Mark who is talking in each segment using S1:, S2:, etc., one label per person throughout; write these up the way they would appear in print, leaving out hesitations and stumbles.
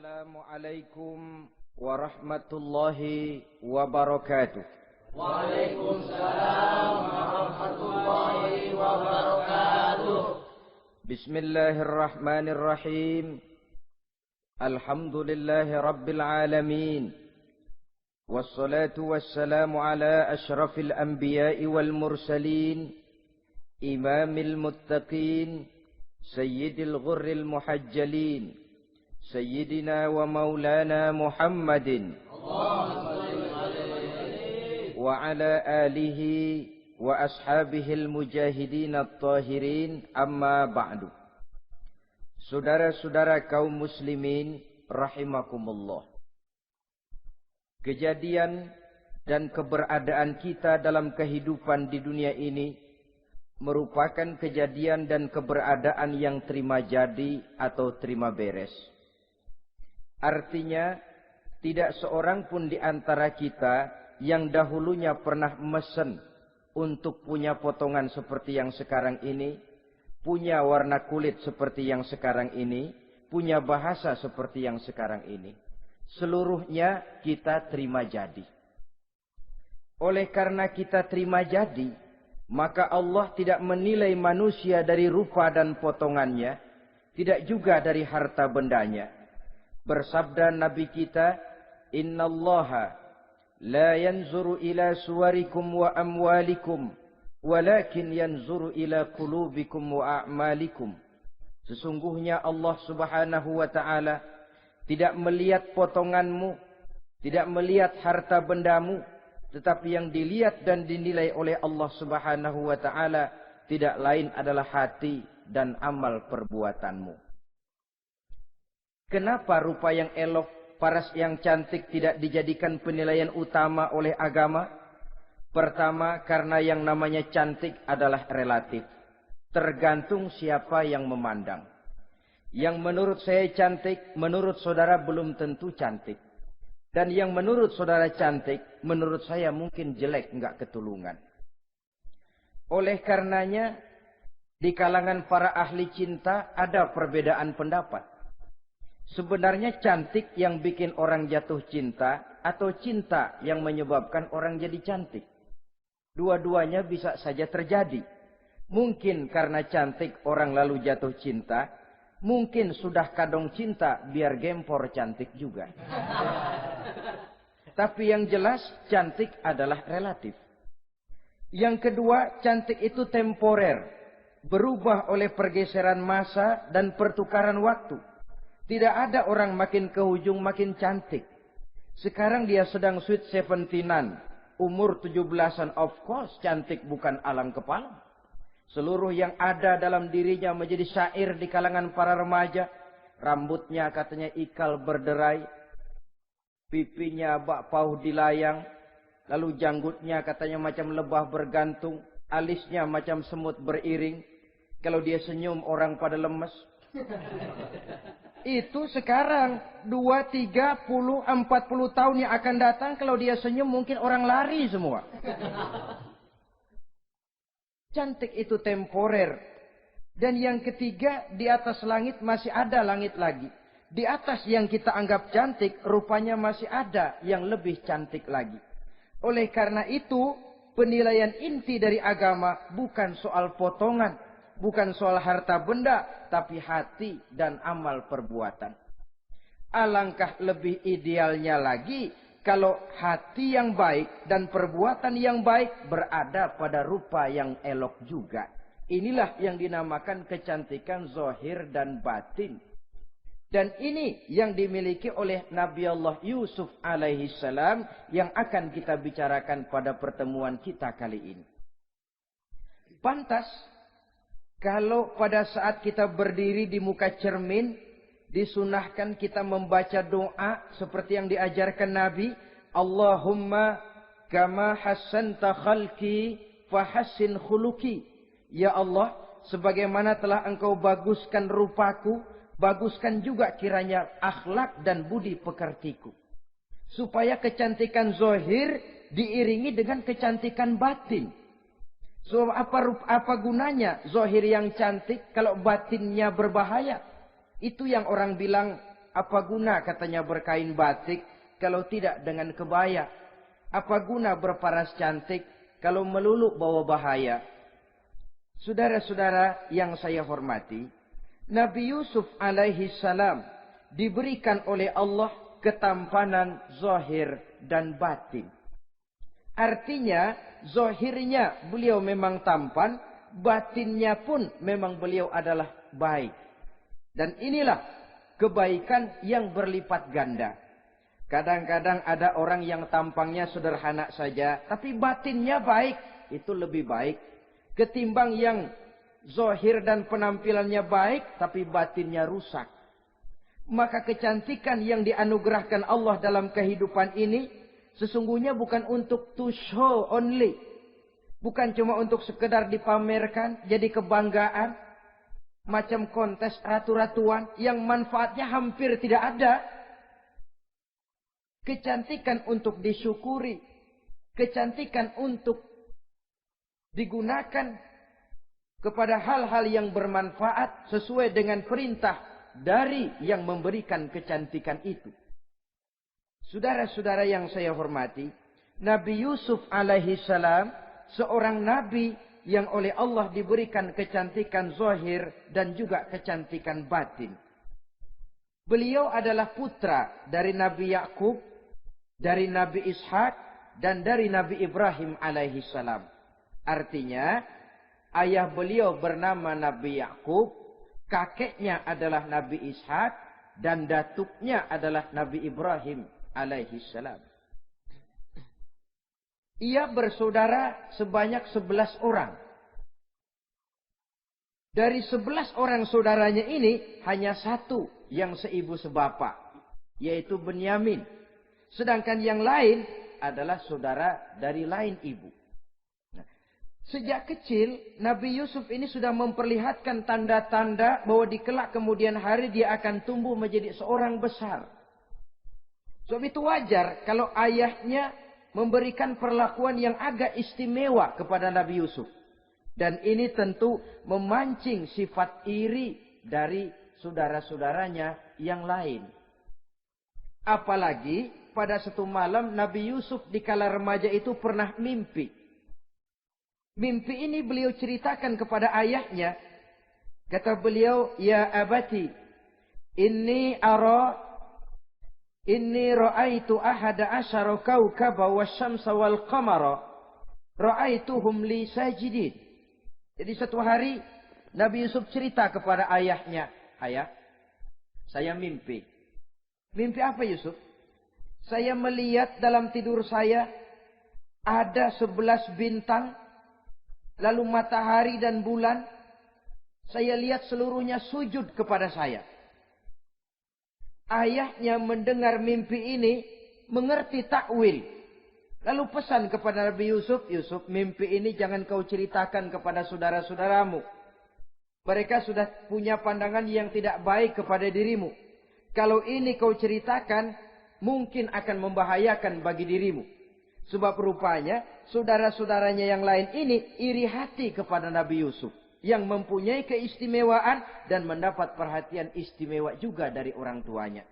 S1: Assalamualaikum warahmatullahi wabarakatuh.
S2: Waalaikumsalam warahmatullahi wabarakatuh.
S1: Bismillahirrahmanirrahim. Alhamdulillahi rabbil alamin. Wassalatu wassalamu ala ashrafil anbiya'i wal mursalin, imamil muttaqin, sayyidil ghurril muhajjalin, sayyidina wa maulana Muhammadin wa ala alihi wa ashabihil mujahidin at-tahirin, amma ba'du. Saudara-saudara kaum muslimin rahimakumullah. Kejadian dan keberadaan kita dalam kehidupan di dunia ini merupakan kejadian dan keberadaan yang terima jadi atau terima beres. Artinya, tidak seorang pun di antara kita yang dahulunya pernah mesen untuk punya potongan seperti yang sekarang ini, punya warna kulit seperti yang sekarang ini, punya bahasa seperti yang sekarang ini. Seluruhnya kita terima jadi. Oleh karena kita terima jadi, maka Allah tidak menilai manusia dari rupa dan potongannya, tidak juga dari harta bendanya. Bersabda Nabi kita, Innallaha la yanzuru ila suwarikum wa amwalikum, walakin yanzuru ila qulubikum wa a'malikum. Sesungguhnya Allah subhanahu wa ta'ala tidak melihat potonganmu, tidak melihat harta bendamu, tetapi yang dilihat dan dinilai oleh Allah subhanahu wa ta'ala tidak lain adalah hati dan amal perbuatanmu. Kenapa rupa yang elok, paras yang cantik tidak dijadikan penilaian utama oleh agama? Pertama, karena yang namanya cantik adalah relatif. Tergantung siapa yang memandang. Yang menurut saya cantik, menurut saudara belum tentu cantik. Dan yang menurut saudara cantik, menurut saya mungkin jelek, enggak ketulungan. Oleh karenanya, di kalangan para ahli cinta ada perbedaan pendapat. Sebenarnya cantik yang bikin orang jatuh cinta, atau cinta yang menyebabkan orang jadi cantik. Dua-duanya bisa saja terjadi. Mungkin karena cantik orang lalu jatuh cinta, mungkin sudah kadong cinta biar gempor cantik juga. Tapi yang jelas cantik adalah relatif. Yang kedua, cantik itu temporer, berubah oleh pergeseran masa dan pertukaran waktu. Tidak ada orang makin ke ujung makin cantik. Sekarang dia sedang sweet 17-an, umur 17-an, of course cantik bukan alang kepala. Seluruh yang ada dalam dirinya menjadi syair di kalangan para remaja. Rambutnya katanya ikal berderai, pipinya bak pauh dilayang, lalu janggutnya katanya macam lebah bergantung, alisnya macam semut beriring. Kalau dia senyum orang pada lemes. Itu sekarang 2, 30, 40 tahun yang akan datang, kalau dia senyum mungkin orang lari semua. Cantik itu temporer. Dan yang ketiga, di atas langit masih ada langit lagi. Di atas yang kita anggap cantik, rupanya masih ada yang lebih cantik lagi. Oleh karena itu, penilaian inti dari agama bukan soal potongan, bukan soal harta benda, tapi hati dan amal perbuatan. Alangkah lebih idealnya lagi kalau hati yang baik dan perbuatan yang baik berada pada rupa yang elok juga. Inilah yang dinamakan kecantikan zahir dan batin. Dan ini yang dimiliki oleh Nabi Allah Yusuf alaihi salam yang akan kita bicarakan pada pertemuan kita kali ini. Pantas kalau pada saat kita berdiri di muka cermin, disunahkan kita membaca doa seperti yang diajarkan Nabi. Allahumma kama hassanta khalqi fahassin khuluqi. Ya Allah, sebagaimana telah engkau baguskan rupaku, baguskan juga kiranya akhlak dan budi pekertiku. Supaya kecantikan zahir diiringi dengan kecantikan batin. So apa gunanya zahir yang cantik kalau batinnya berbahaya? Itu yang orang bilang Apa guna katanya berkain batik kalau tidak dengan kebaya? Apa guna berparas cantik kalau melulu bawa bahaya? Saudara-saudara yang saya hormati, Nabi Yusuf alaihi salam diberikan oleh Allah ketampanan zahir dan batin. Artinya, zahirnya beliau memang tampan, batinnya pun memang beliau adalah baik. Dan inilah kebaikan yang berlipat ganda. Kadang-kadang ada orang yang tampangnya sederhana saja, tapi batinnya baik. Itu lebih baik ketimbang yang zahir dan penampilannya baik, tapi batinnya rusak. Maka kecantikan yang dianugerahkan Allah dalam kehidupan ini sesungguhnya bukan untuk to show only. Bukan cuma untuk sekedar dipamerkan, jadi kebanggaan. Macam kontes ratu-ratuan yang manfaatnya hampir tidak ada. Kecantikan untuk disyukuri. Kecantikan untuk digunakan kepada hal-hal yang bermanfaat sesuai dengan perintah dari yang memberikan kecantikan itu. Saudara-saudara yang saya hormati, Nabi Yusuf alaihi salam seorang nabi yang oleh Allah diberikan kecantikan zahir dan juga kecantikan batin. Beliau adalah putra dari Nabi Yakub, dari Nabi Ishak, dan dari Nabi Ibrahim alaihi salam. Artinya, ayah beliau bernama Nabi Yakub, kakeknya adalah Nabi Ishak, dan datuknya adalah Nabi Ibrahim alaihi salam. Ia bersaudara sebanyak 11 orang. Dari 11 orang saudaranya ini, hanya satu yang seibu sebapak, yaitu Benyamin. Sedangkan yang lain adalah saudara dari lain ibu. Sejak kecil, Nabi Yusuf ini sudah memperlihatkan tanda-tanda bahwa di kelak kemudian hari dia akan tumbuh menjadi seorang besar. Sebab itu wajar kalau ayahnya memberikan perlakuan yang agak istimewa kepada Nabi Yusuf. Dan ini tentu memancing sifat iri dari saudara-saudaranya yang lain. Apalagi pada satu malam Nabi Yusuf di kala remaja itu pernah mimpi. Mimpi ini beliau ceritakan kepada ayahnya. Kata beliau, "Ya abati, inni ra'aitu ahada asyara kawkaba wasyamsa wal qamara ra'aituhum li sajidin." Jadi satu hari Nabi Yusuf cerita kepada ayahnya, "Ayah, saya mimpi." Mimpi apa Yusuf? "Saya melihat dalam tidur saya ada 11 bintang, lalu matahari dan bulan. Saya lihat seluruhnya sujud kepada saya." Ayahnya mendengar mimpi ini, mengerti takwil. Lalu pesan kepada Nabi Yusuf, "Yusuf, mimpi ini jangan kau ceritakan kepada saudara-saudaramu. Mereka sudah punya pandangan yang tidak baik kepada dirimu. Kalau ini kau ceritakan, mungkin akan membahayakan bagi dirimu." Sebab rupanya saudara-saudaranya yang lain ini iri hati kepada Nabi Yusuf, yang mempunyai keistimewaan dan mendapat perhatian istimewa juga dari orang tuanya.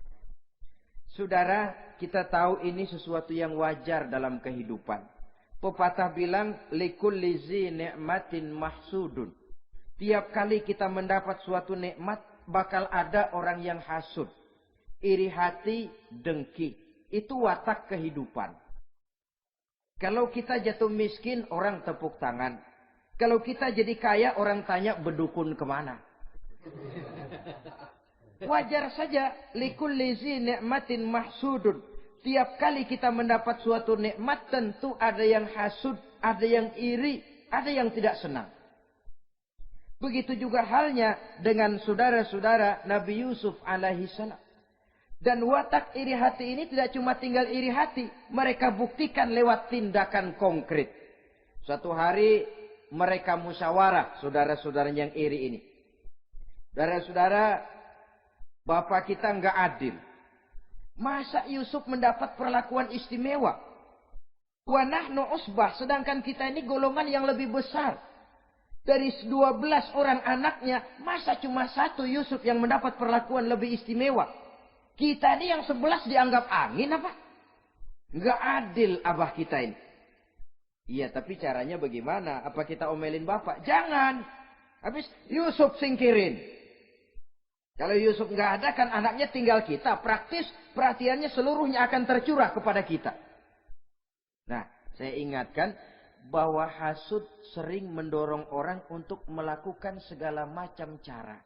S1: Saudara, kita tahu ini sesuatu yang wajar dalam kehidupan. Pepatah bilang, likulli zi ni'matin mahsudun. Tiap kali kita mendapat suatu nikmat, bakal ada orang yang hasud. Iri hati, dengki. Itu watak kehidupan. Kalau kita jatuh miskin, orang tepuk tangan. Kalau kita jadi kaya, orang tanya berdukun kemana. Wajar saja. Likulli zi ni'matin mahsudun. Tiap kali kita mendapat suatu nikmat, tentu ada yang hasud, ada yang iri, ada yang tidak senang. Begitu juga halnya dengan saudara-saudara Nabi Yusuf alaihi salam. Dan watak iri hati ini tidak cuma tinggal iri hati. Mereka buktikan lewat tindakan konkret. Suatu hari mereka musyawarah, saudara-saudara yang iri ini. Saudara-saudara, bapak kita enggak adil. Masa Yusuf mendapat perlakuan istimewa? Wa nahnu usbah, sedangkan kita ini golongan yang lebih besar. Dari 12 orang anaknya, masa cuma satu Yusuf yang mendapat perlakuan lebih istimewa? Kita ini yang 11 dianggap angin apa? Nggak adil abah kita ini. Iya, tapi caranya bagaimana? Apa kita omelin bapak? Jangan. Habis Yusuf singkirin. Kalau Yusuf nggak ada kan anaknya tinggal kita. Praktis perhatiannya seluruhnya akan tercurah kepada kita. Nah, saya ingatkan bahwa hasud sering mendorong orang untuk melakukan segala macam cara.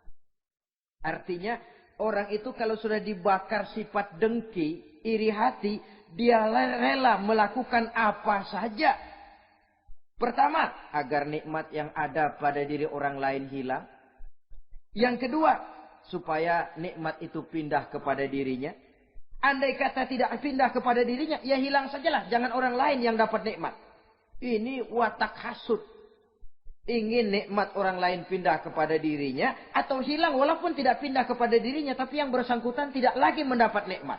S1: Artinya orang itu kalau sudah dibakar sifat dengki, iri hati, dia rela melakukan apa saja. Pertama, agar nikmat yang ada pada diri orang lain hilang. Yang kedua, supaya nikmat itu pindah kepada dirinya. Andai kata tidak pindah kepada dirinya, ya hilang sajalah. Jangan orang lain yang dapat nikmat. Ini watak hasud. Ingin nikmat orang lain pindah kepada dirinya. Atau hilang walaupun tidak pindah kepada dirinya. Tapi yang bersangkutan tidak lagi mendapat nikmat.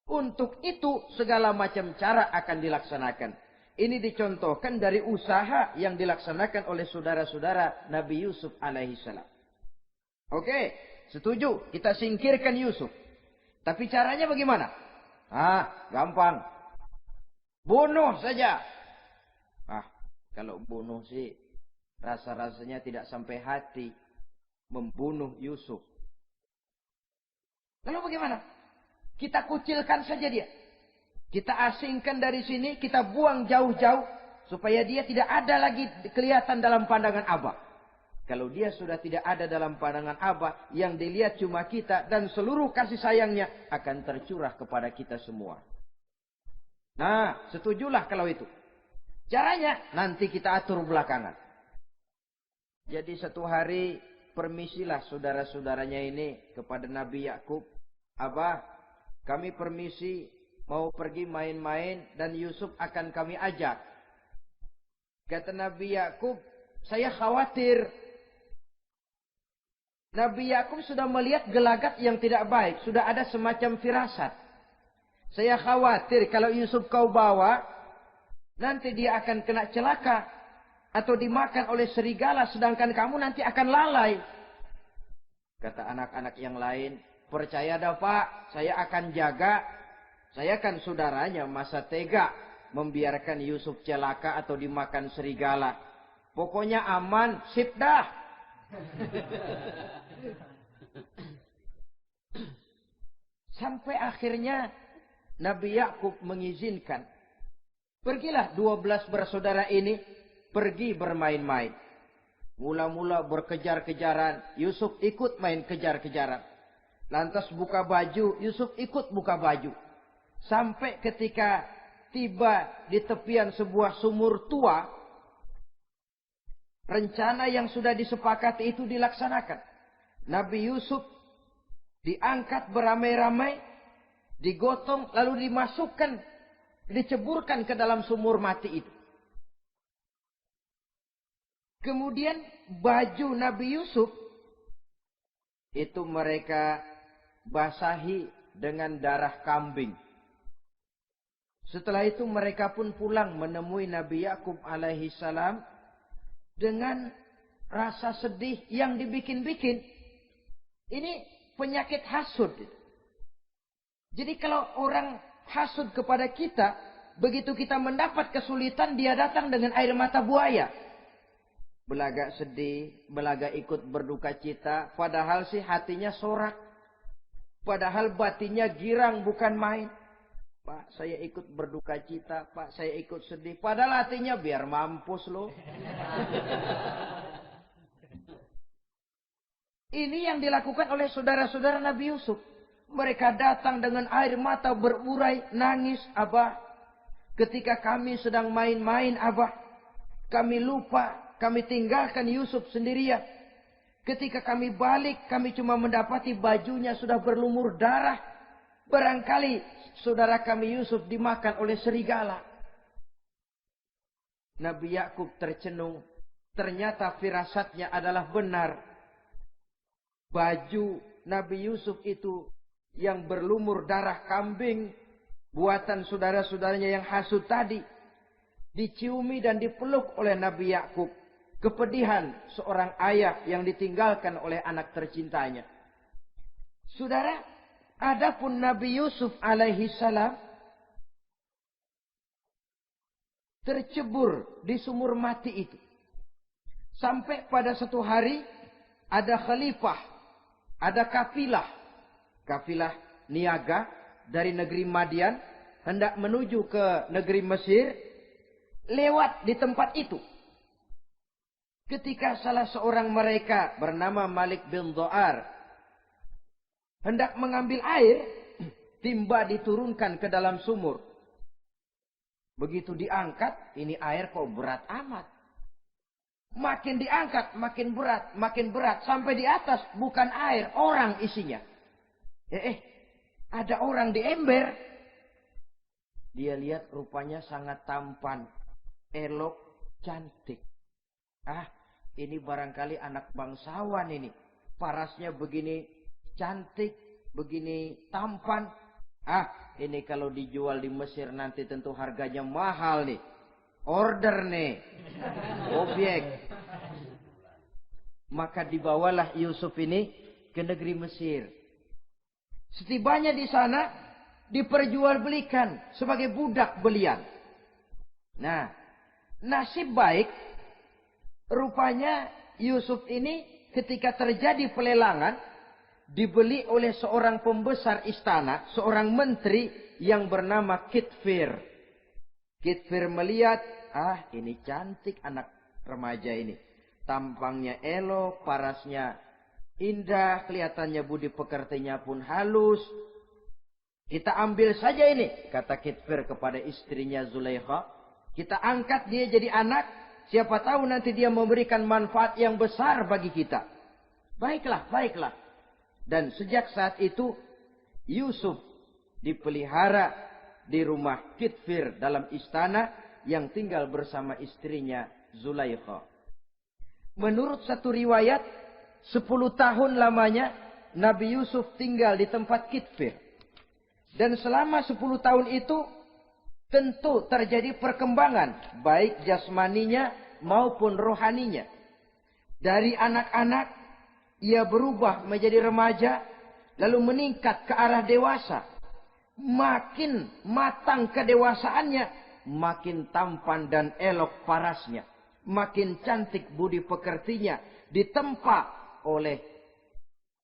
S1: Untuk itu segala macam cara akan dilaksanakan. Ini dicontohkan dari usaha yang dilaksanakan oleh saudara-saudara Nabi Yusuf alaihissalam. Oke, setuju. Kita singkirkan Yusuf. Tapi caranya bagaimana? Gampang. Bunuh saja. Kalau bunuh sih rasa-rasanya tidak sampai hati. Membunuh Yusuf. Lalu bagaimana? Kita kucilkan saja dia. Kita asingkan dari sini. Kita buang jauh-jauh. Supaya dia tidak ada lagi kelihatan dalam pandangan Abah. Kalau dia sudah tidak ada dalam pandangan Abah. Yang dilihat cuma kita. Dan seluruh kasih sayangnya akan tercurah kepada kita semua. Nah, setujulah kalau itu. Caranya nanti kita atur belakangan. Jadi satu hari permisilah saudara-saudaranya ini kepada Nabi Yakub. Abah, kami permisi mau pergi main-main dan Yusuf akan kami ajak. Kata Nabi Yakub, saya khawatir. Nabi Yakub sudah melihat gelagat yang tidak baik. Sudah ada semacam firasat. Saya khawatir kalau Yusuf kau bawa, nanti dia akan kena celaka. Atau dimakan oleh serigala, sedangkan kamu nanti akan lalai. Kata anak-anak yang lain, percaya dah Pak, saya akan jaga. Saya kan saudaranya, masa tega membiarkan Yusuf celaka atau dimakan serigala. Pokoknya aman, sip dah. Sampai akhirnya Nabi Yakub mengizinkan. Pergilah 12 bersaudara ini pergi bermain-main. Mula-mula berkejar-kejaran. Yusuf ikut main kejar-kejaran. Lantas buka baju. Yusuf ikut buka baju. Sampai ketika tiba di tepian sebuah sumur tua. Rencana yang sudah disepakati itu dilaksanakan. Nabi Yusuf diangkat beramai-ramai. Digotong lalu dimasukkan, diceburkan ke dalam sumur mati itu. Kemudian baju Nabi Yusuf itu mereka basahi dengan darah kambing. Setelah itu mereka pun pulang menemui Nabi Yakub alaihi salam dengan rasa sedih yang dibikin-bikin. Ini penyakit hasud. Jadi kalau orang hasud kepada kita, begitu kita mendapat kesulitan, dia datang dengan air mata buaya. Belaga sedih, belaga ikut berduka cita, padahal sih hatinya sorak. Padahal batinnya girang bukan main. Pak, saya ikut berduka cita, Pak, saya ikut sedih. Padahal hatinya biar mampus loh. Ini yang dilakukan oleh saudara-saudara Nabi Yusuf. Mereka datang dengan air mata berurai, nangis, Abah. Ketika kami sedang main-main, Abah. Kami lupa, kami tinggalkan Yusuf sendirian. Ketika kami balik, kami cuma mendapati bajunya sudah berlumur darah. Barangkali saudara kami Yusuf dimakan oleh serigala. Nabi Yakub tercenung. Ternyata firasatnya adalah benar. Baju Nabi Yusuf itu yang berlumur darah kambing, buatan saudara-saudaranya yang hasud tadi, diciumi dan dipeluk oleh Nabi Yakub. Kepedihan seorang ayah yang ditinggalkan oleh anak tercintanya. Saudara, adapun Nabi Yusuf alaihi salam tercebur di sumur mati itu. Sampai pada satu hari ada khalifah, ada kafilah niaga dari negeri Madian hendak menuju ke negeri Mesir, lewat di tempat itu. Ketika salah seorang mereka bernama Malik bin Dho'ar hendak mengambil air, timba diturunkan ke dalam sumur. Begitu diangkat, ini air kok berat amat. Makin diangkat, makin berat. Sampai di atas, bukan air, orang isinya. Ada orang di ember. Dia lihat rupanya sangat tampan, elok, cantik. Ini barangkali anak bangsawan ini. Parasnya begini cantik, begini tampan. Ini kalau dijual di Mesir nanti tentu harganya mahal nih. Order nih. Objek. Maka dibawalah Yusuf ini ke negeri Mesir. Setibanya di sana diperjualbelikan sebagai budak belian. Nah, nasib baik rupanya Yusuf ini ketika terjadi pelelangan dibeli oleh seorang pembesar istana, seorang menteri yang bernama Kitfir. Kitfir melihat, ini cantik anak remaja ini. Tampangnya elok, parasnya indah, kelihatannya budi pekertinya pun halus. Kita ambil saja ini, kata Kitfir kepada istrinya Zulaikha. Kita angkat dia jadi anak, siapa tahu nanti dia memberikan manfaat yang besar bagi kita. Baiklah. Dan sejak saat itu Yusuf dipelihara di rumah Kitfir dalam istana yang tinggal bersama istrinya Zulaikha. Menurut satu riwayat 10 tahun lamanya Nabi Yusuf tinggal di tempat Kitfir. Dan selama 10 tahun itu tentu terjadi perkembangan baik jasmaninya maupun rohaninya. Dari anak-anak ia berubah menjadi remaja, lalu meningkat ke arah dewasa. Makin matang kedewasaannya, makin tampan dan elok parasnya. Makin cantik budi pekertinya, ditempa oleh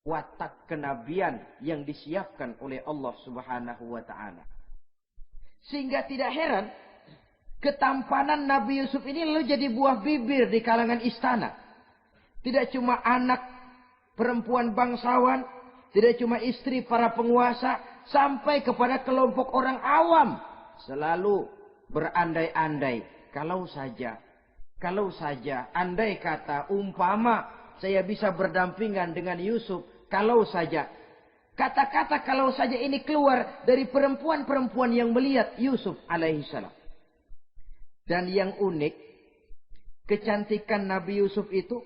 S1: watak kenabian yang disiapkan oleh Allah Subhanahu wa ta'ala. Sehingga tidak heran, ketampanan Nabi Yusuf ini lalu jadi buah bibir di kalangan istana. Tidak cuma anak perempuan bangsawan, tidak cuma istri para penguasa, sampai kepada kelompok orang awam selalu berandai-andai. Kalau saja, andai kata, umpama saya bisa berdampingan dengan Yusuf, kalau saja. Kata-kata kalau saja ini keluar dari perempuan-perempuan yang melihat Yusuf alaihissalam. Dan yang unik, kecantikan Nabi Yusuf itu,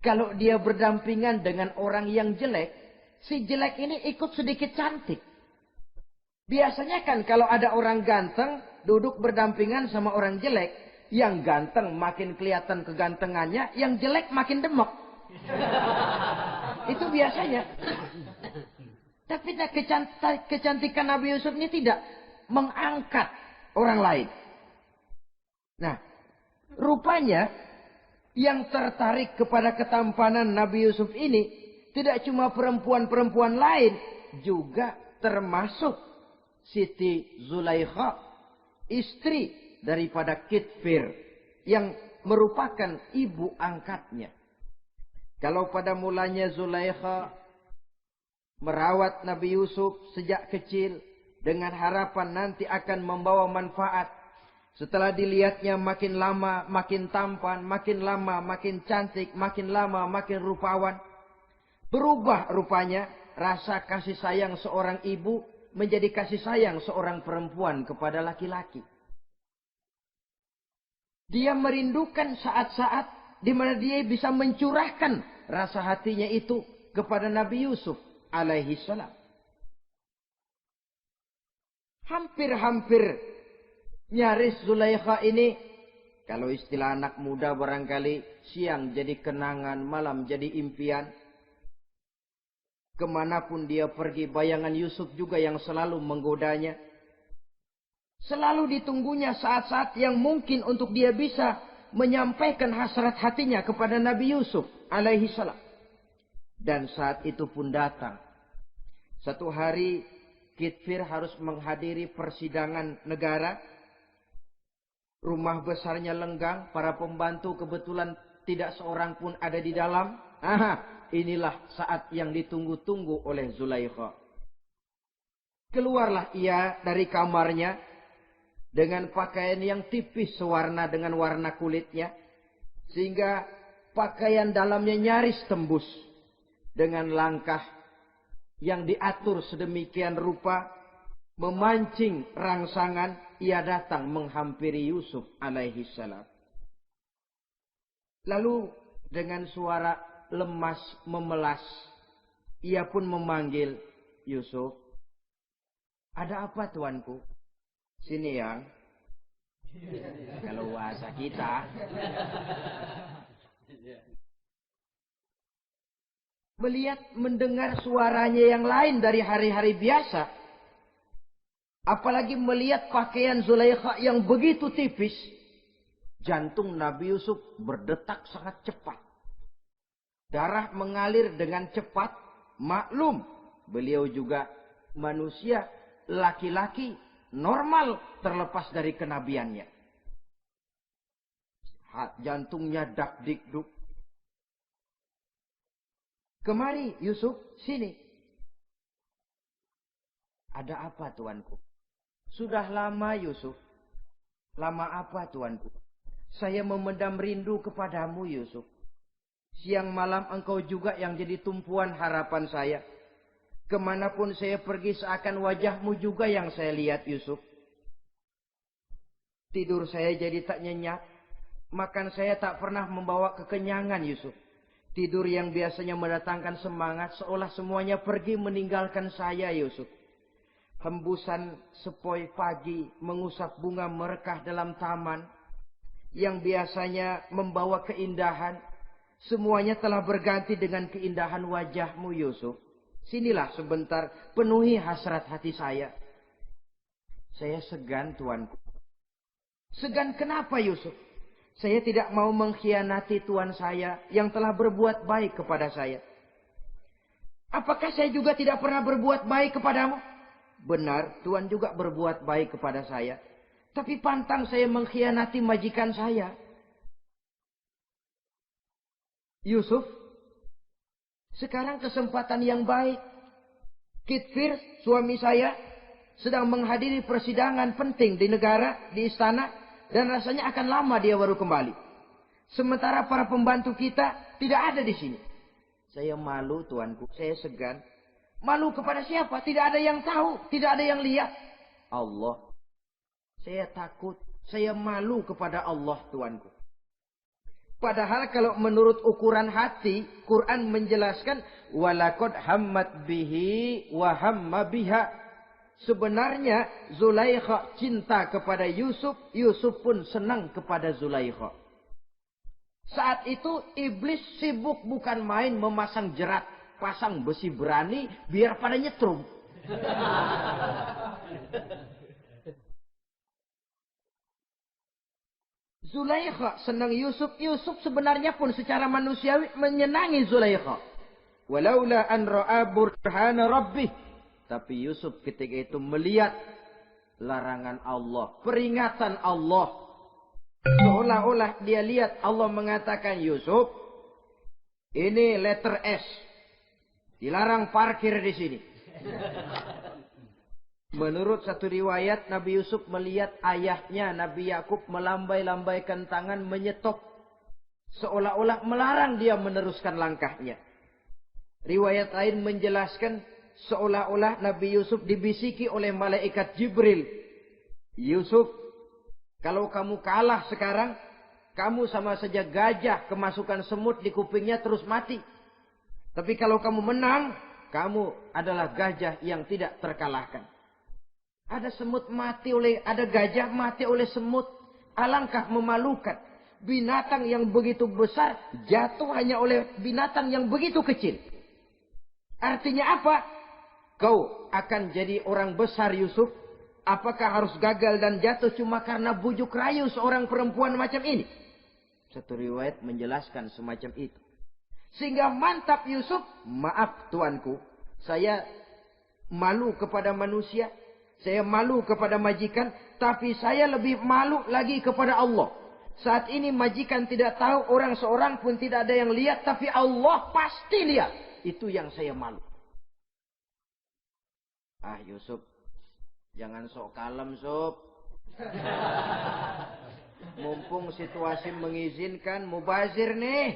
S1: kalau dia berdampingan dengan orang yang jelek, si jelek ini ikut sedikit cantik. Biasanya kan kalau ada orang ganteng, duduk berdampingan sama orang jelek, yang ganteng makin kelihatan kegantengannya, yang jelek makin demek. Itu biasanya. Tapi kecantikan Nabi Yusuf ini tidak mengangkat orang lain. Nah, rupanya yang tertarik kepada ketampanan Nabi Yusuf ini tidak cuma perempuan-perempuan lain, juga termasuk Siti Zulaikha, istri daripada Kitfir, yang merupakan ibu angkatnya. Kalau pada mulanya Zulaikha merawat Nabi Yusuf sejak kecil dengan harapan nanti akan membawa manfaat. Setelah dilihatnya makin lama makin tampan, makin lama makin cantik, makin lama makin rupawan. Berubah rupanya rasa kasih sayang seorang ibu menjadi kasih sayang seorang perempuan kepada laki-laki. Dia merindukan saat-saat di mana dia bisa mencurahkan rasa hatinya itu kepada Nabi Yusuf alaihi salam. Hampir-hampir nyaris Zulaikha ini, kalau istilah anak muda barangkali, siang jadi kenangan, malam jadi impian. Kemanapun dia pergi, bayangan Yusuf juga yang selalu menggodanya. Selalu ditunggunya saat-saat yang mungkin untuk dia bisa menyampaikan hasrat hatinya kepada Nabi Yusuf alaihi salam. Dan saat itu pun datang. Satu hari Kitfir harus menghadiri persidangan negara. Rumah besarnya lenggang, para pembantu kebetulan tidak seorang pun ada di dalam. Inilah saat yang ditunggu-tunggu oleh Zulaikha. Keluarlah ia dari kamarnya dengan pakaian yang tipis sewarna dengan warna kulitnya, sehingga pakaian dalamnya nyaris tembus. Dengan langkah yang diatur sedemikian rupa, memancing rangsangan, ia datang menghampiri Yusuf alaihi salam. Lalu dengan suara lemas memelas, ia pun memanggil Yusuf. Ada apa tuanku? Sini yang. Kalau bahasa kita. Melihat mendengar suaranya yang lain dari hari-hari biasa. Apalagi melihat pakaian Zulaikha yang begitu tipis. Jantung Nabi Yusuf berdetak sangat cepat. Darah mengalir dengan cepat. Maklum, beliau juga manusia, laki-laki, normal terlepas dari kenabiannya. Jantungnya dak-dik-duk. Kemari Yusuf, sini. Ada apa tuanku? Sudah lama Yusuf. Lama apa tuanku? Saya memendam rindu kepadamu Yusuf. Siang malam engkau juga yang jadi tumpuan harapan saya. Kemanapun saya pergi seakan wajahmu juga yang saya lihat Yusuf. Tidur saya jadi tak nyenyak. Makan saya tak pernah membawa kekenyangan Yusuf. Tidur yang biasanya mendatangkan semangat seolah semuanya pergi meninggalkan saya Yusuf. Hembusan sepoi pagi mengusap bunga merekah dalam taman yang biasanya membawa keindahan. Semuanya telah berganti dengan keindahan wajahmu Yusuf. Sinilah sebentar, penuhi hasrat hati saya. Saya segan tuanku. Segan kenapa Yusuf? Saya tidak mau mengkhianati Tuhan saya yang telah berbuat baik kepada saya. Apakah saya juga tidak pernah berbuat baik kepadamu? Benar, Tuhan juga berbuat baik kepada saya. Tapi pantang saya mengkhianati majikan saya. Yusuf, sekarang kesempatan yang baik. Kitfir, suami saya, sedang menghadiri persidangan penting di negara, di istana. Dan rasanya akan lama dia baru kembali. Sementara para pembantu kita tidak ada di sini. Saya malu tuanku, saya segan. Malu kepada siapa? Tidak ada yang tahu, tidak ada yang lihat. Allah. Saya takut, saya malu kepada Allah tuanku. Padahal kalau menurut ukuran hati, Quran menjelaskan walaqad hammat bihi wa hamma biha. Sebenarnya Zulaikha cinta kepada Yusuf, Yusuf pun senang kepada Zulaikha. Saat itu iblis sibuk bukan main memasang jerat, pasang besi berani biar pada nyetrum. Zulaikha senang Yusuf, Yusuf sebenarnya pun secara manusiawi menyenangi Zulaikha. Walaula an ra'a burhana rabbih. Tapi Yusuf ketika itu melihat larangan Allah, peringatan Allah. Seolah-olah dia lihat Allah mengatakan, Yusuf, ini letter S. Dilarang parkir di sini. Menurut satu riwayat, Nabi Yusuf melihat ayahnya, Nabi Yakub melambai-lambaikan tangan menyetop. Seolah-olah melarang dia meneruskan langkahnya. Riwayat lain menjelaskan, seolah-olah Nabi Yusuf dibisiki oleh malaikat Jibril. Yusuf, kalau kamu kalah sekarang, kamu sama saja gajah kemasukan semut di kupingnya terus mati. Tapi kalau kamu menang, kamu adalah gajah yang tidak terkalahkan. Ada gajah mati oleh semut. Alangkah memalukan. Binatang yang begitu besar jatuh hanya oleh binatang yang begitu kecil. Artinya apa? Kau akan jadi orang besar Yusuf. Apakah harus gagal dan jatuh cuma karena bujuk rayu seorang perempuan macam ini? Satu riwayat menjelaskan semacam itu. Sehingga mantap Yusuf. Maaf tuanku. Saya malu kepada manusia. Saya malu kepada majikan. Tapi saya lebih malu lagi kepada Allah. Saat ini majikan tidak tahu. Orang seorang pun tidak ada yang lihat. Tapi Allah pasti lihat. Itu yang saya malu. Ah Yusuf. Jangan sok kalem Sob. Mumpung situasi mengizinkan. Mubazir nih.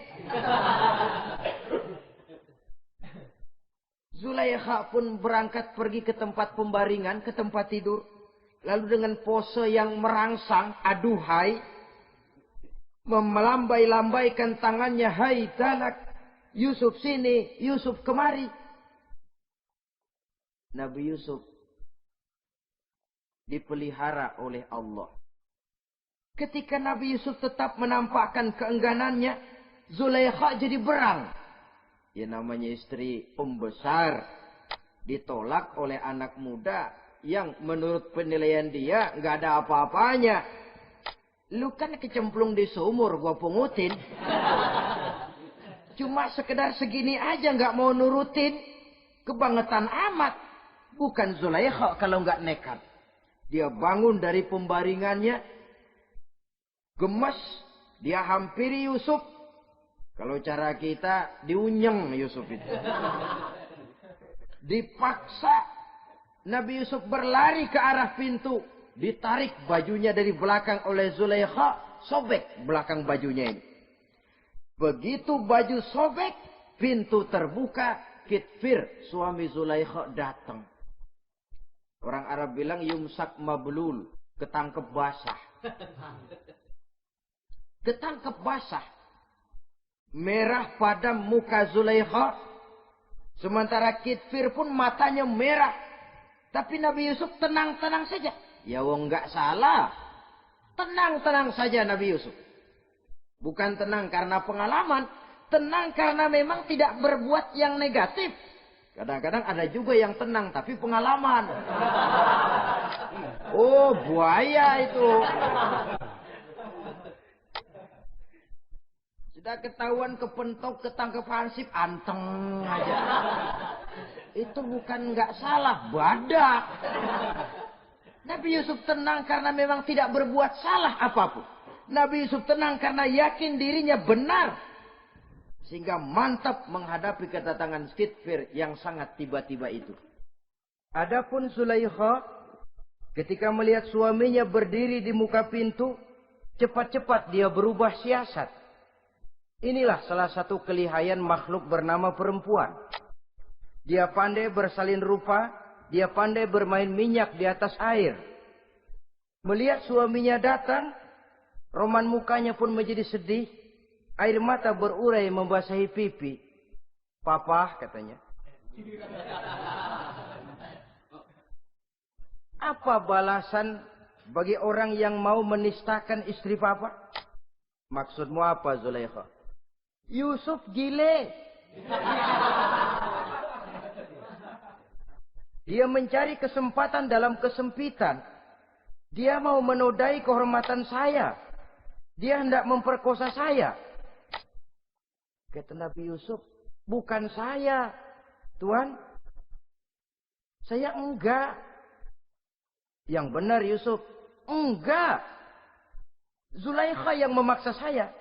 S1: Zulaikha pun berangkat pergi ke tempat pembaringan. Ke tempat tidur. Lalu dengan pose yang merangsang. Aduhai. Melambai-lambaikan tangannya. Hai talak. Yusuf sini. Yusuf kemari. Nabi Yusuf dipelihara oleh Allah. Ketika Nabi Yusuf tetap menampakkan keengganannya, Zulaikha jadi berang. Ya namanya istri pembesar ditolak oleh anak muda yang menurut penilaian dia nggak ada apa-apanya. Lu kan kecemplung di sumur, gua pungutin. Cuma sekedar segini aja nggak mau nurutin. Kebangetan amat. Bukan Zulaikha kalau nggak nekat. Dia bangun dari pembaringannya. Gemes. Dia hampiri Yusuf. Kalau cara kita diunyeng Yusuf itu. Dipaksa. Nabi Yusuf berlari ke arah pintu. Ditarik bajunya dari belakang oleh Zulaikha. Sobek belakang bajunya ini. Begitu baju sobek. Pintu terbuka. Kitfir suami Zulaikha datang. Orang Arab bilang yumsak mablul. Ketangkep basah. Ketangkep basah. Merah pada muka Zulaikha. Sementara Kitfir pun matanya merah. Tapi Nabi Yusuf tenang-tenang saja. Ya wong nggak salah. Tenang-tenang saja Nabi Yusuf. Bukan tenang karena pengalaman. Tenang karena memang tidak berbuat yang negatif. Kadang-kadang ada juga yang tenang tapi pengalaman. Oh buaya itu. Sudah ketahuan kepentok, ketangkep hansip, anteng aja. Itu bukan nggak salah, badak. Nabi Yusuf tenang karena memang tidak berbuat salah apapun. Nabi Yusuf tenang karena yakin dirinya benar. Sehingga mantap menghadapi kedatangan Kitfir yang sangat tiba-tiba itu. Adapun Zulaikha ketika melihat suaminya berdiri di muka pintu, cepat-cepat dia berubah siasat. Inilah salah satu kelihayan makhluk bernama perempuan. Dia pandai bersalin rupa, dia pandai bermain minyak di atas air. Melihat suaminya datang, roman mukanya pun menjadi sedih. Air mata berurai membasahi pipi. Papa katanya. Apa balasan bagi orang yang mau menistakan istri papa? Maksudmu apa Zulaikha? Yusuf gile. Dia mencari kesempatan dalam kesempitan. Dia mau menodai kehormatan saya. Dia hendak memperkosa saya. Kata Nabi Yusuf, bukan saya, Tuan. Saya enggak. Yang benar Yusuf, enggak. Zulaikha yang memaksa saya.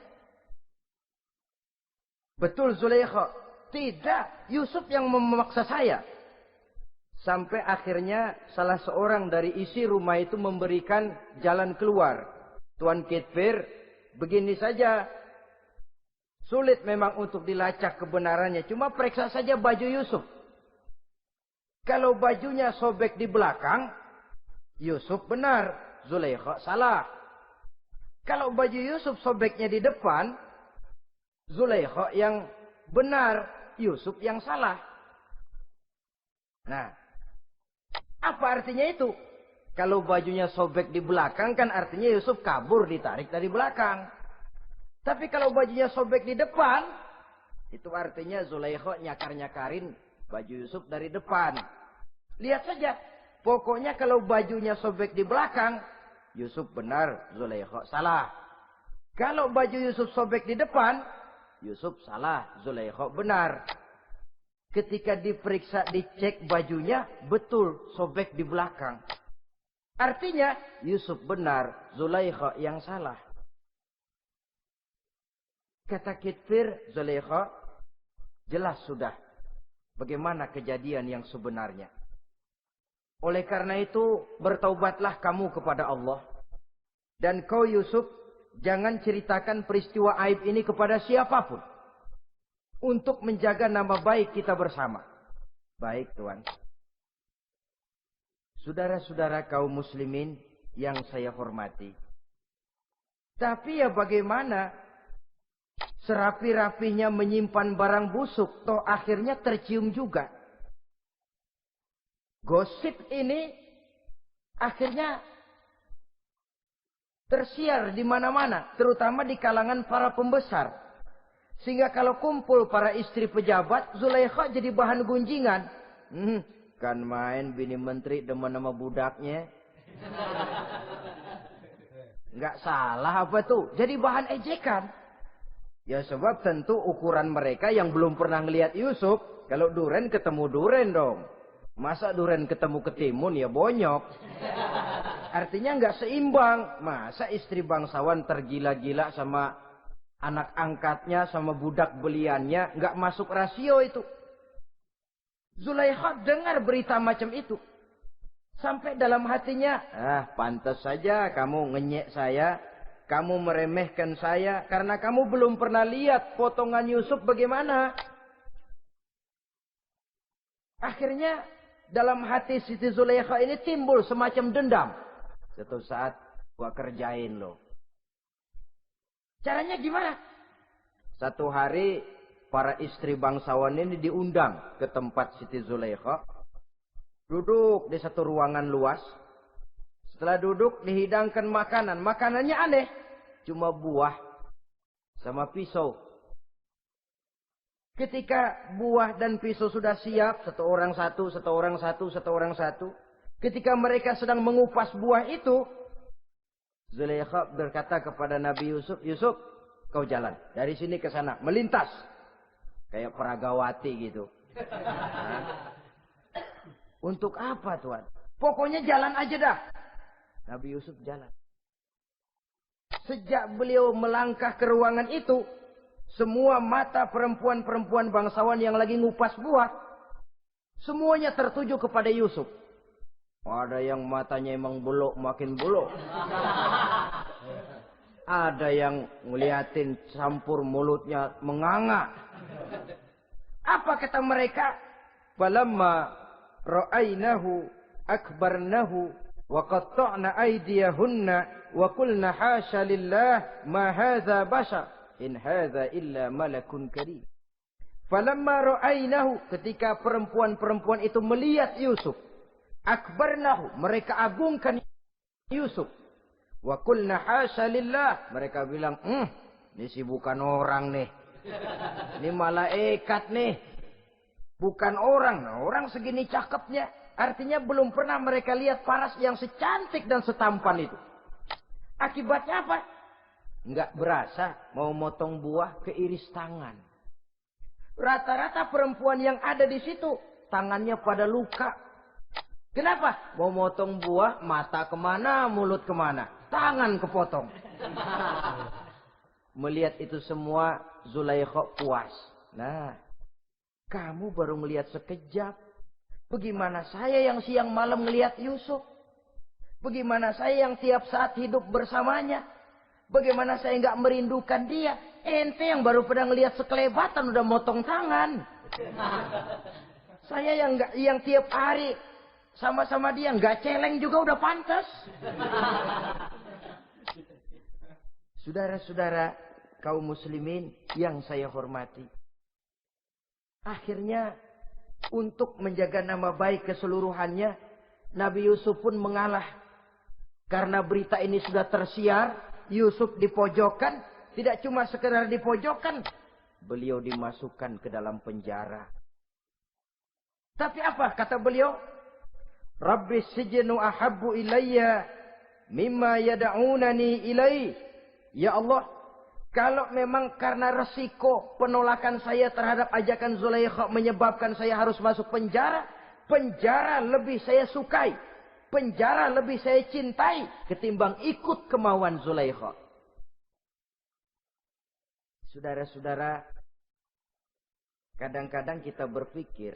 S1: Betul Zulaikha, tidak. Yusuf yang memaksa saya. Sampai akhirnya salah seorang dari isi rumah itu memberikan jalan keluar. Tuan Kitfir, begini saja. Sulit memang untuk dilacak kebenarannya. Cuma periksa saja baju Yusuf. Kalau bajunya sobek di belakang, Yusuf benar. Zulaikha salah. Kalau baju Yusuf sobeknya di depan, Zulaikha yang benar. Yusuf yang salah. Nah, apa artinya itu? Kalau bajunya sobek di belakang kan artinya Yusuf kabur ditarik dari belakang. Tapi kalau bajunya sobek di depan, itu artinya Zulaikha nyakar-nyakarin baju Yusuf dari depan. Lihat saja. Pokoknya kalau bajunya sobek di belakang, Yusuf benar, Zulaikha salah. Kalau baju Yusuf sobek di depan, Yusuf salah, Zulaikha benar. Ketika diperiksa, dicek bajunya, betul sobek di belakang. Artinya, Yusuf benar, Zulaikha yang salah. Kata Kitfir, Zulaikha, jelas sudah bagaimana kejadian yang sebenarnya. Oleh karena itu, bertaubatlah kamu kepada Allah. Dan kau Yusuf, jangan ceritakan peristiwa aib ini kepada siapapun. Untuk menjaga nama baik kita bersama. Baik, Tuan. Saudara-saudara kaum muslimin yang saya hormati. Tapi ya bagaimana? Serapi-rapinya menyimpan barang busuk, toh akhirnya tercium juga. Gosip ini akhirnya tersiar di mana-mana, terutama di kalangan para pembesar. Sehingga kalau kumpul para istri pejabat, Zulaikha jadi bahan gunjingan. Kan main bini menteri demen sama budaknya. Nggak salah apa tuh? Jadi bahan ejekan. Ya sebab tentu ukuran mereka yang belum pernah ngelihat Yusuf, kalau duren ketemu duren dong. Masa duren ketemu ketimun ya bonyok. Artinya nggak seimbang. Masa istri bangsawan tergila-gila sama anak angkatnya, sama budak beliannya, nggak masuk rasio itu. Zulaikha dengar berita macam itu. Sampai dalam hatinya, pantas saja kamu ngenyek saya, kamu meremehkan saya, karena kamu belum pernah lihat potongan Yusuf bagaimana. Akhirnya, dalam hati Siti Zulaikha ini timbul semacam dendam. Suatu saat, gua kerjain lo. Caranya gimana? Satu hari, para istri bangsawan ini diundang ke tempat Siti Zulaikha. Duduk di satu ruangan luas. Setelah duduk, dihidangkan makanan. Makanannya aneh. Cuma buah sama pisau. Ketika buah dan pisau sudah siap, satu orang satu. Ketika mereka sedang mengupas buah itu, Zulaikha berkata kepada Nabi Yusuf, Yusuf, kau jalan dari sini ke sana, melintas. Kayak peragawati gitu. Untuk apa, Tuan? Pokoknya jalan aja dah. Nabi Yusuf jalan. Sejak beliau melangkah ke ruangan itu, semua mata perempuan-perempuan bangsawan yang lagi ngupas buah, semuanya tertuju kepada Yusuf. Ada yang matanya emang belok, makin belok. Ada yang ngeliatin campur mulutnya menganga. Apa kata mereka? Falamma ra'ainahu akbarnahu wa qatta'na aydiyahunna wa qulna hasya lillah ma hadza bashar in hadza illa malakun karim. Falamma ra'ainahu, ketika perempuan-perempuan itu melihat Yusuf, akbarnahu, mereka agungkan Yusuf. Wa qulna hasya lillah, mereka bilang, ini sih bukan orang nih. Ini malaikat nih. Bukan orang. Nah, orang segini cakepnya. Artinya belum pernah mereka lihat paras yang secantik dan setampan itu. Akibatnya apa? Nggak berasa mau motong buah keiris tangan. Rata-rata perempuan yang ada di situ, tangannya pada luka. Kenapa? Mau motong buah, mata kemana, mulut kemana. Tangan kepotong. Melihat itu semua, Zulaikha puas. Nah, kamu baru melihat sekejap. Bagaimana saya yang siang malam melihat Yusuf? Bagaimana saya yang tiap saat hidup bersamanya? Bagaimana saya nggak merindukan dia? Ente yang baru pernah melihat sekelebatan udah motong tangan. Saya yang tiap hari sama-sama dia nggak celeng juga udah pantas. Saudara-saudara kaum muslimin yang saya hormati. Akhirnya untuk menjaga nama baik keseluruhannya, Nabi Yusuf pun mengalah. Karena berita ini sudah tersiar, Yusuf dipojokkan, tidak cuma sekedar dipojokkan, beliau dimasukkan ke dalam penjara. Tapi apa kata beliau? Rabbi sijnu ahabbu ilayya mimma yad'unani ilai. Ya Allah, kalau memang karena resiko penolakan saya terhadap ajakan Zulaikha menyebabkan saya harus masuk penjara, penjara lebih saya sukai, penjara lebih saya cintai ketimbang ikut kemauan Zulaikha. Saudara-saudara, kadang-kadang kita berpikir,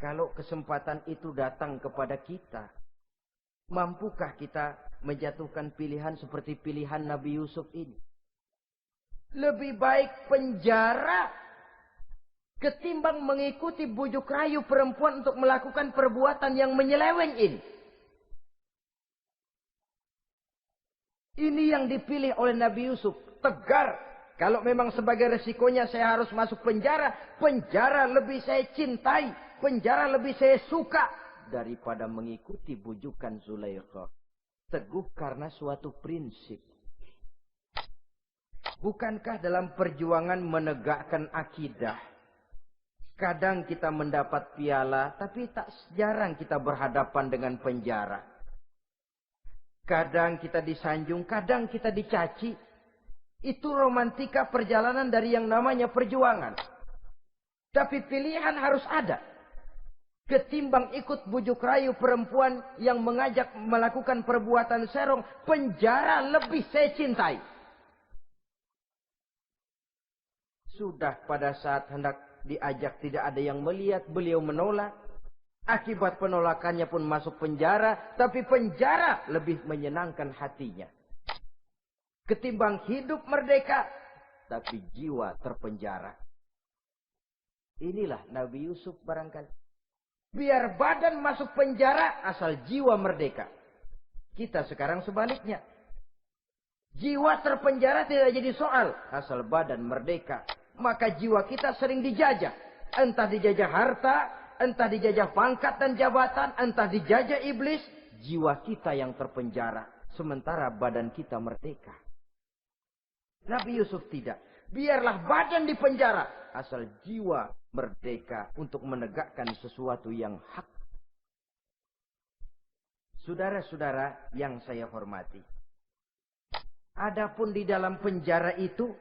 S1: kalau kesempatan itu datang kepada kita, mampukah kita menjatuhkan pilihan seperti pilihan Nabi Yusuf ini? Lebih baik penjara ketimbang mengikuti bujuk rayu perempuan untuk melakukan perbuatan yang menyeleweng ini. Ini yang dipilih oleh Nabi Yusuf. Tegar. Kalau memang sebagai resikonya saya harus masuk penjara, penjara lebih saya cintai, penjara lebih saya suka daripada mengikuti bujukan Zulaikha. Teguh karena suatu prinsip. Bukankah dalam perjuangan menegakkan akidah, kadang kita mendapat piala, tapi tak jarang kita berhadapan dengan penjara. Kadang kita disanjung, kadang kita dicaci. Itu romantika perjalanan dari yang namanya perjuangan. Tapi pilihan harus ada. Ketimbang ikut bujuk rayu perempuan yang mengajak melakukan perbuatan serong, penjara lebih saya cintai. Sudah pada saat hendak diajak tidak ada yang melihat, beliau menolak. Akibat penolakannya pun masuk penjara, tapi penjara lebih menyenangkan hatinya. Ketimbang hidup merdeka, tapi jiwa terpenjara. Inilah Nabi Yusuf barangkali. Biar badan masuk penjara, asal jiwa merdeka. Kita sekarang sebaliknya. Jiwa terpenjara tidak jadi soal, asal badan merdeka. Maka jiwa kita sering dijajah. Entah dijajah harta, entah dijajah pangkat dan jabatan, entah dijajah iblis. Jiwa kita yang terpenjara. Sementara badan kita merdeka. Nabi Yusuf tidak. Biarlah badan di penjara, asal jiwa merdeka untuk menegakkan sesuatu yang hak. Saudara-saudara yang saya hormati. Adapun di dalam penjara itu,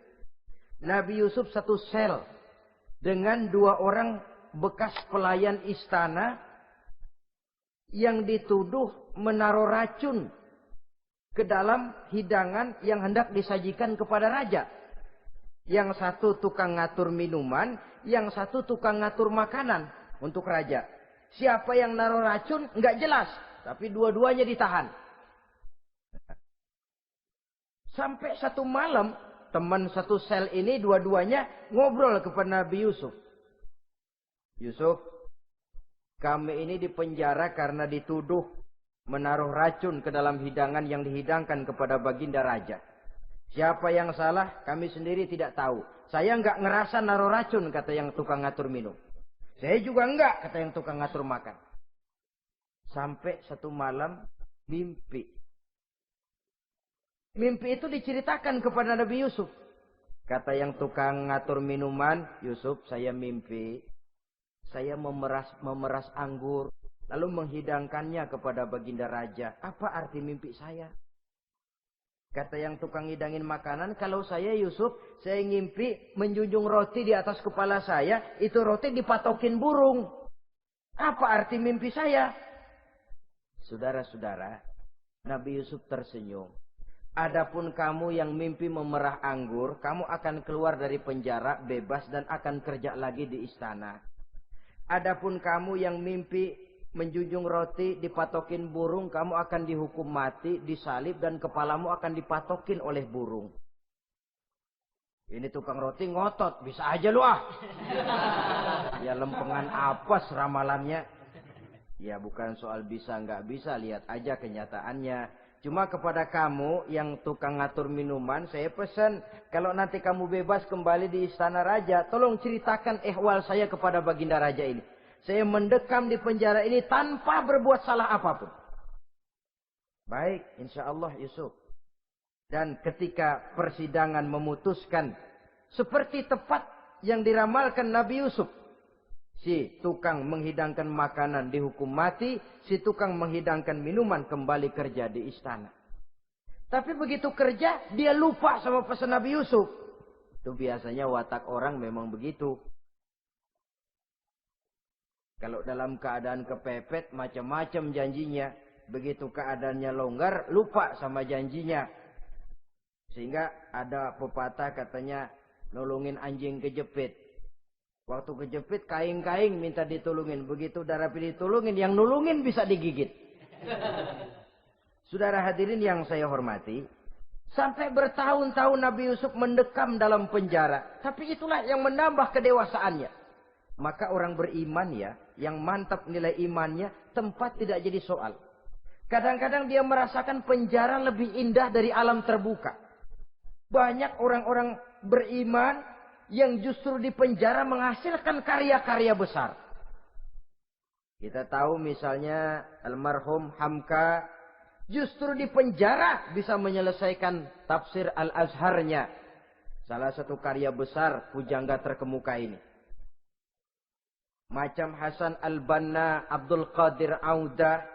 S1: Nabi Yusuf satu sel dengan 2 orang bekas pelayan istana yang dituduh menaruh racun ke dalam hidangan yang hendak disajikan kepada raja. Yang satu tukang ngatur minuman, yang satu tukang ngatur makanan untuk raja. Siapa yang naruh racun nggak jelas, tapi dua-duanya ditahan. Sampai satu malam, teman satu sel ini dua-duanya ngobrol kepada Nabi Yusuf. Yusuf, kami ini dipenjara karena dituduh menaruh racun ke dalam hidangan yang dihidangkan kepada baginda raja. Siapa yang salah, kami sendiri tidak tahu. Saya enggak ngerasa naruh racun, kata yang tukang ngatur minum. Saya juga enggak, kata yang tukang ngatur makan. Sampai satu malam, mimpi. Mimpi itu diceritakan kepada Nabi Yusuf. Kata yang tukang ngatur minuman, Yusuf, saya mimpi. Saya memeras anggur. Lalu menghidangkannya kepada baginda raja. Apa arti mimpi saya? Kata yang tukang hidangin makanan, kalau saya Yusuf, saya ngimpi menjunjung roti di atas kepala saya, itu roti dipatokin burung. Apa arti mimpi saya? Saudara-saudara, Nabi Yusuf tersenyum. Adapun kamu yang mimpi memerah anggur, kamu akan keluar dari penjara bebas dan akan kerja lagi di istana. Adapun kamu yang mimpi menjunjung roti dipatokin burung, kamu akan dihukum mati, disalib, dan kepalamu akan dipatokin oleh burung. Ini tukang roti ngotot, bisa aja lu ah. Ya lempengan apes ramalannya. Ya bukan soal bisa nggak bisa, lihat aja kenyataannya. Cuma kepada kamu yang tukang ngatur minuman, saya pesan, kalau nanti kamu bebas kembali di istana raja, tolong ceritakan ihwal saya kepada baginda raja ini. Saya mendekam di penjara ini tanpa berbuat salah apapun. Baik, insya Allah Yusuf. Dan ketika persidangan memutuskan seperti tepat yang diramalkan Nabi Yusuf. Si tukang menghidangkan makanan dihukum mati, si tukang menghidangkan minuman kembali kerja di istana. Tapi begitu kerja, dia lupa sama pesan Nabi Yusuf. Itu biasanya watak orang memang begitu. Kalau dalam keadaan kepepet, macam-macam janjinya. Begitu keadaannya longgar, lupa sama janjinya. Sehingga ada pepatah katanya, nolongin anjing kejepit. Waktu kejepit, kaing-kaing minta ditolongin. Begitu darah ditolongin, yang nulungin bisa digigit. Saudara hadirin yang saya hormati, sampai bertahun-tahun Nabi Yusuf mendekam dalam penjara. Tapi itulah yang menambah kedewasaannya. Maka orang beriman ya, yang mantap nilai imannya, tempat tidak jadi soal. Kadang-kadang dia merasakan penjara lebih indah dari alam terbuka. Banyak orang-orang beriman yang justru di penjara menghasilkan karya-karya besar. Kita tahu misalnya almarhum Hamka justru di penjara bisa menyelesaikan tafsir Al-Azharnya. Salah satu karya besar pujangga terkemuka ini. Macam Hasan Al-Banna, Abdul Qadir Auda,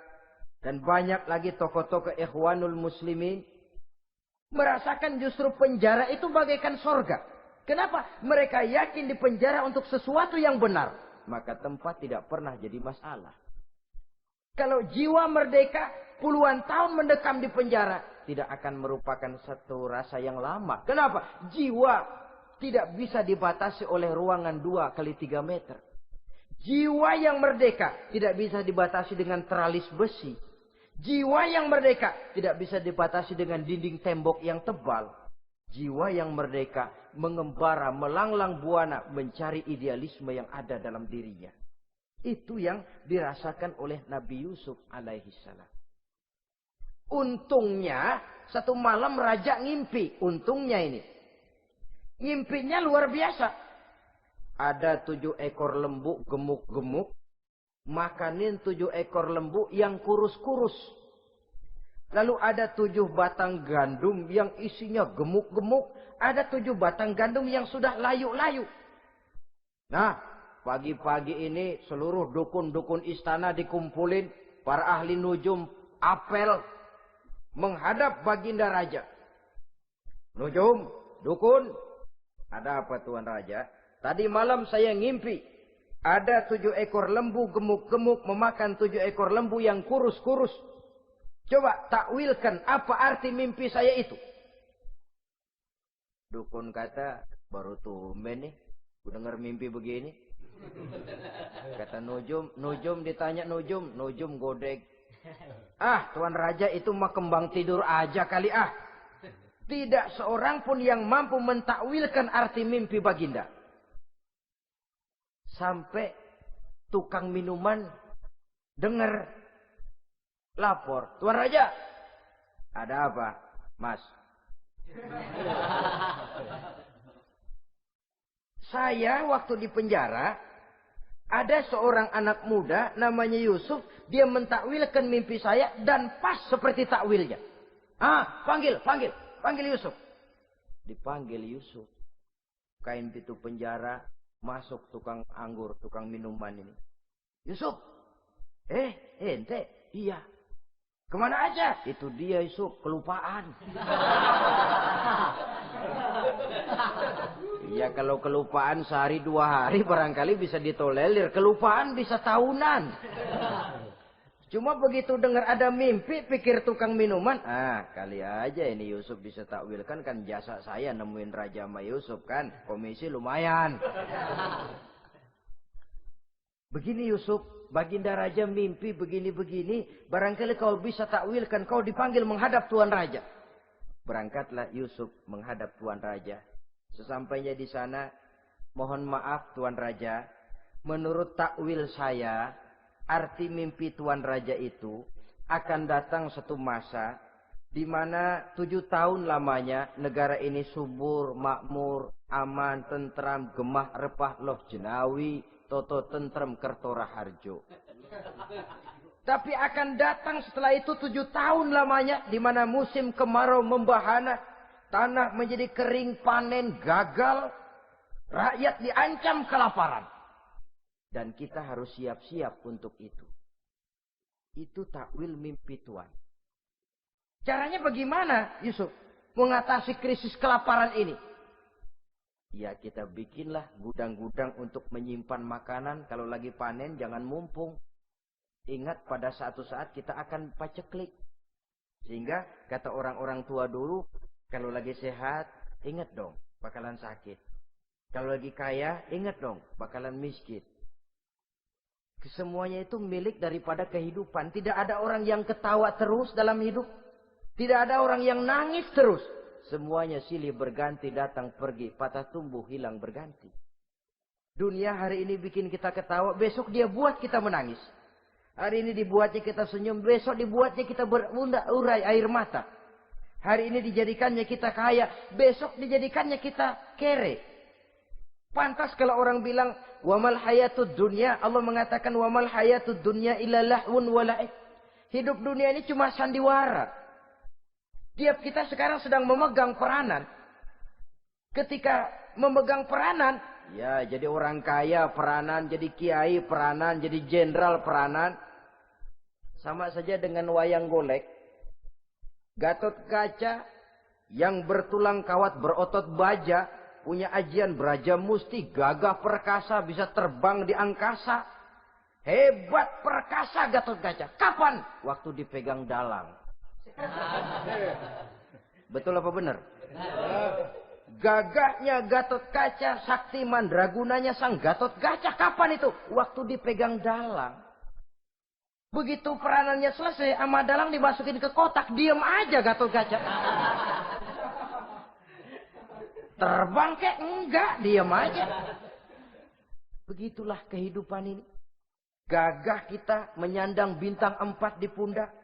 S1: dan banyak lagi tokoh-tokoh Ikhwanul Muslimin merasakan justru penjara itu bagaikan sorga. Kenapa? Mereka yakin di penjara untuk sesuatu yang benar. Maka tempat tidak pernah jadi masalah. Kalau jiwa merdeka puluhan tahun mendekam di penjara, tidak akan merupakan satu rasa yang lama. Kenapa? Jiwa tidak bisa dibatasi oleh ruangan 2x3 meter. Jiwa yang merdeka tidak bisa dibatasi dengan teralis besi. Jiwa yang merdeka tidak bisa dibatasi dengan dinding tembok yang tebal. Jiwa yang merdeka mengembara, melanglang buana mencari idealisme yang ada dalam dirinya. Itu yang dirasakan oleh Nabi Yusuf alaihissalam. Untungnya satu malam raja ngimpi. Untungnya ini. Ngimpinya luar biasa. Ada 7 ekor lembu gemuk-gemuk. Makanin 7 ekor lembu yang kurus-kurus. Lalu ada 7 batang gandum yang isinya gemuk-gemuk. Ada 7 batang gandum yang sudah layu-layu. Nah, pagi-pagi ini seluruh dukun-dukun istana dikumpulin. Para ahli nujum apel menghadap baginda raja. Nujum, dukun, ada apa Tuan Raja? Tadi malam saya ngimpi. Ada 7 ekor lembu gemuk-gemuk memakan 7 ekor lembu yang kurus-kurus. Coba takwilkan apa arti mimpi saya itu. Dukun kata, baru tumben nih. Gue dengar mimpi begini. Kata Nujum ditanya Nujum godek. Ah, Tuan Raja itu mah kembang tidur aja kali ah. Tidak seorang pun yang mampu mentakwilkan arti mimpi baginda. Sampai tukang minuman dengar lapor. Tuan Raja, ada apa, Mas? Saya waktu di penjara, ada seorang anak muda namanya Yusuf. Dia mentakwilkan mimpi saya dan pas seperti takwilnya. Ah, panggil Yusuf. Dipanggil Yusuf. Kain pintu penjara. Masuk tukang anggur, tukang minuman ini. Yusuf. Ente. Iya. Kemana aja? Itu dia Yusuf, kelupaan. Iya, kalau kelupaan sehari 2 hari barangkali bisa ditolerir. Kelupaan bisa tahunan. Cuma begitu dengar ada mimpi, pikir tukang minuman. Ah, kali aja ini Yusuf bisa takwilkan, kan jasa saya nemuin Raja sama Yusuf kan. Komisi lumayan. Begini Yusuf, baginda Raja mimpi begini-begini. Barangkali kau bisa takwilkan, kau dipanggil menghadap Tuan Raja. Berangkatlah Yusuf menghadap Tuan Raja. Sesampainya di sana, mohon maaf Tuan Raja. Menurut takwil saya, arti mimpi Tuan Raja itu akan datang satu masa di mana 7 tahun lamanya negara ini subur, makmur, aman, tentram, gemah, repah, loh jenawi, toto tentrem, kertora harjo. Tapi akan datang setelah itu 7 tahun lamanya di mana musim kemarau membahana, tanah menjadi kering, panen gagal, rakyat diancam kelaparan. Dan kita harus siap-siap untuk itu. Itu takwil mimpi Tuhan. Caranya bagaimana, Yusuf? Mengatasi krisis kelaparan ini. Ya, kita bikinlah gudang-gudang untuk menyimpan makanan. Kalau lagi panen, jangan mumpung. Ingat pada suatu saat kita akan paceklik. Sehingga kata orang-orang tua dulu, kalau lagi sehat, ingat dong, bakalan sakit. Kalau lagi kaya, ingat dong, bakalan miskin. Semuanya itu milik daripada kehidupan. Tidak ada orang yang ketawa terus dalam hidup. Tidak ada orang yang nangis terus. Semuanya silih berganti, datang pergi, patah tumbuh, hilang berganti. Dunia hari ini bikin kita ketawa, besok dia buat kita menangis. Hari ini dibuatnya kita senyum, besok dibuatnya kita berurai air mata. Hari ini dijadikannya kita kaya, besok dijadikannya kita kere. Pantas kalau orang bilang, wamal hayatud dunya, Allah mengatakan wamal hayatud dunya illa lahwun wa la'ib. Hidup dunia ini cuma sandiwara. Tiap kita sekarang sedang memegang peranan. Ketika memegang peranan, ya jadi orang kaya peranan, jadi kiai peranan, jadi jenderal peranan. Sama saja dengan wayang golek. Gatot Kaca yang bertulang kawat berotot baja, punya ajian Braja Musti, gagah perkasa, bisa terbang di angkasa. Hebat perkasa Gatot Kaca. Kapan? Waktu dipegang dalang. Betul apa benar? Gagahnya Gatot Kaca, sakti mandragunanya sang Gatot Kaca. Kapan itu? Waktu dipegang dalang. Begitu peranannya selesai, sama dalang dimasukin ke kotak, diem aja Gatot Kaca. Terbang kek? Enggak, diem aja. Begitulah kehidupan ini. Gagah kita menyandang bintang 4 di pundak.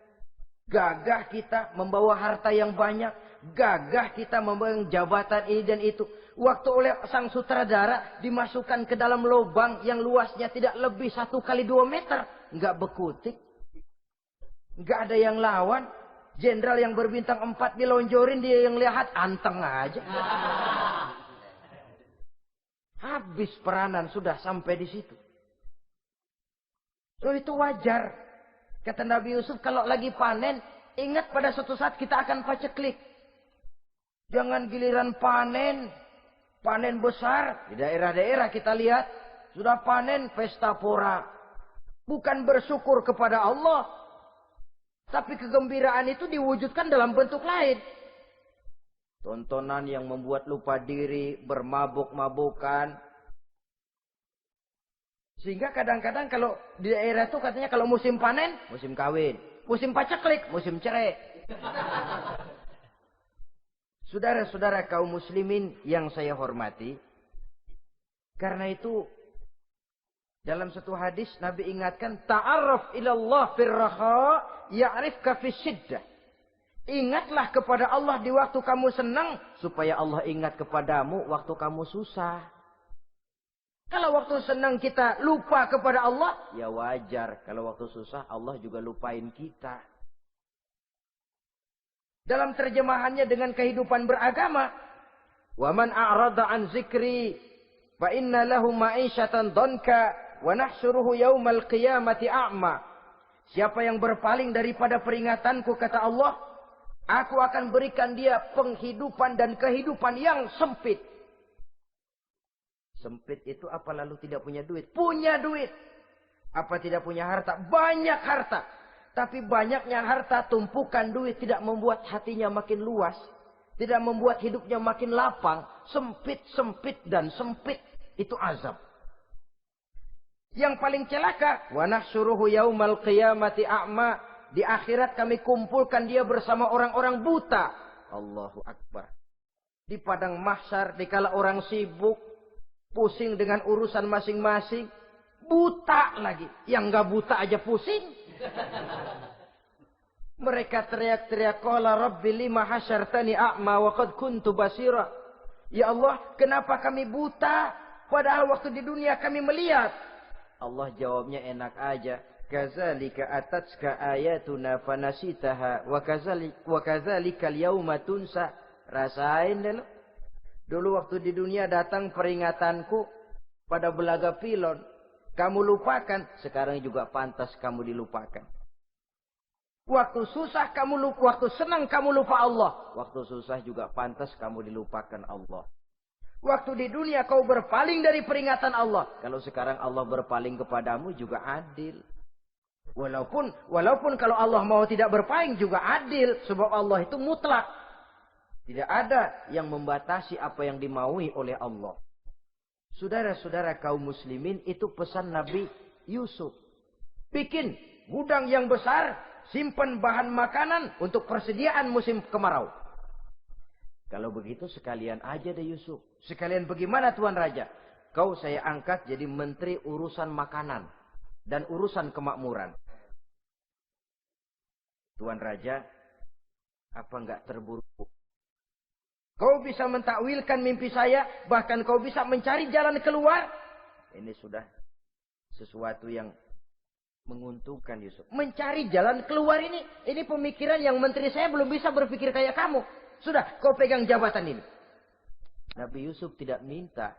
S1: Gagah kita membawa harta yang banyak. Gagah kita membawa jabatan ini dan itu. Waktu oleh sang sutradara dimasukkan ke dalam lubang yang luasnya tidak lebih 1 kali 2 meter. Enggak bekutik. Enggak ada yang lawan. Jenderal yang berbintang 4 dilonjorin, dia yang lihat anteng aja. Habis peranan sudah sampai di situ. So itu wajar. Kata Nabi Yusuf, kalau lagi panen, ingat pada suatu saat kita akan paceklik. Jangan giliran panen, panen besar. Di daerah-daerah kita lihat, sudah panen pesta pora. Bukan bersyukur kepada Allah. Tapi kegembiraan itu diwujudkan dalam bentuk lain. Tontonan yang membuat lupa diri, bermabuk-mabukan. Sehingga kadang-kadang kalau di daerah itu katanya kalau musim panen, musim kawin. Musim paceklik, musim cerai. Saudara-saudara kaum muslimin yang saya hormati. Karena itu, dalam satu hadis Nabi ingatkan, ta'arraf ilallah firraha ya'rifka fisyiddah. Ingatlah kepada Allah di waktu kamu senang, supaya Allah ingat kepadamu waktu kamu susah. Kalau waktu senang kita lupa kepada Allah, ya wajar. Kalau waktu susah Allah juga lupain kita. Dalam terjemahannya dengan kehidupan beragama, wa man a'rada an zikri fa inna lahu ma'isyatan dhanka wa nahsyuruhu yaumal qiyamati a'ma. Siapa yang berpaling daripada peringatanku, kata Allah, aku akan berikan dia penghidupan dan kehidupan yang sempit. Sempit itu apa lalu tidak punya duit? Punya duit. Apa tidak punya harta? Banyak harta. Tapi banyaknya harta, tumpukan duit tidak membuat hatinya makin luas. Tidak membuat hidupnya makin lapang. Sempit, sempit, dan sempit. Itu azab. Yang paling celaka, wa nahsyuruhu yaumal qiyamati a'ma. Di akhirat kami kumpulkan dia bersama orang-orang buta. Allahu Akbar. Di padang mahsyar, dikala orang sibuk, pusing dengan urusan masing-masing, buta lagi. Yang enggak buta aja pusing. Mereka teriak-teriak, qala rabbi lima hasyartani a'ma wa qad kuntu basira. Ya Allah, kenapa kami buta padahal waktu di dunia kami melihat? Allah jawabnya enak aja. Kazalika atatska ayatuna fanasitaha wa kazalika al-yauma tunsa. Rasain deh lo. Dulu waktu di dunia datang peringatanku pada belaga pilon. kamu lupakan, sekarang juga pantas kamu dilupakan. Waktu susah kamu lupa, waktu senang kamu lupa Allah. Waktu susah juga pantas kamu dilupakan Allah. Waktu di dunia kau berpaling dari peringatan Allah. Kalau sekarang Allah berpaling kepadamu juga adil. Walaupun kalau Allah mau tidak berpaling juga adil. Sebab Allah itu mutlak. Tidak ada yang membatasi apa yang dimaui oleh Allah. Saudara-saudara kaum muslimin, itu pesan Nabi Yusuf. Bikin gudang yang besar, simpan bahan makanan untuk persediaan musim kemarau. Kalau begitu sekalian aja deh Yusuf. Sekalian bagaimana Tuan Raja? Kau saya angkat jadi menteri urusan makanan dan urusan kemakmuran. Tuan Raja, apa enggak terburu-buru? Kau bisa mentakwilkan mimpi saya, bahkan kau bisa mencari jalan keluar. Ini sudah sesuatu yang menguntungkan Yusuf. Mencari jalan keluar ini pemikiran yang menteri saya belum bisa berpikir kayak kamu. Sudah, kau pegang jabatan ini. Nabi Yusuf tidak minta